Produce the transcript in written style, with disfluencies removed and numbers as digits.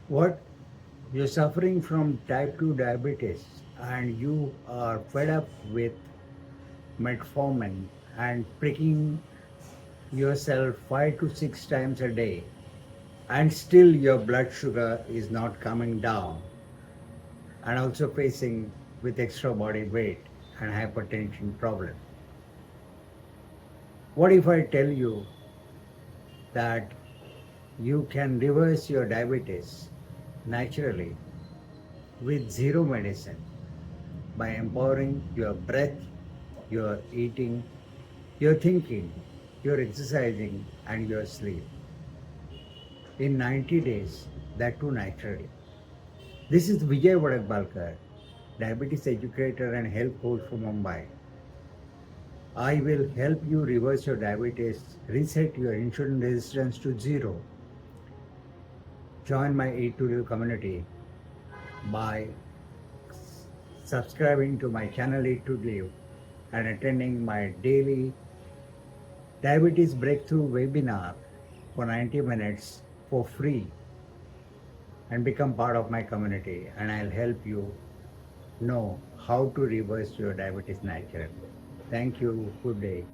What you're suffering from type 2 diabetes and you are fed up with metformin and pricking yourself 5 to 6 times a day, and still your blood sugar is not coming down, and also facing with extra body weight and hypertension problem. What if I tell you that you can reverse your diabetes naturally with zero medicine by empowering your breath, your eating, your thinking, your exercising, and your sleep in 90 days, that too naturally? This is Vijay Vadakbalkar, diabetes educator and health coach from Mumbai. I will help you reverse your diabetes, reset your insulin resistance to zero. Join my Eat to Live community by subscribing to my channel Eat to Live and attending my daily diabetes breakthrough webinar for 90 minutes for free, and become part of my community, and I'll help you know how to reverse your diabetes naturally. Thank you. Good day.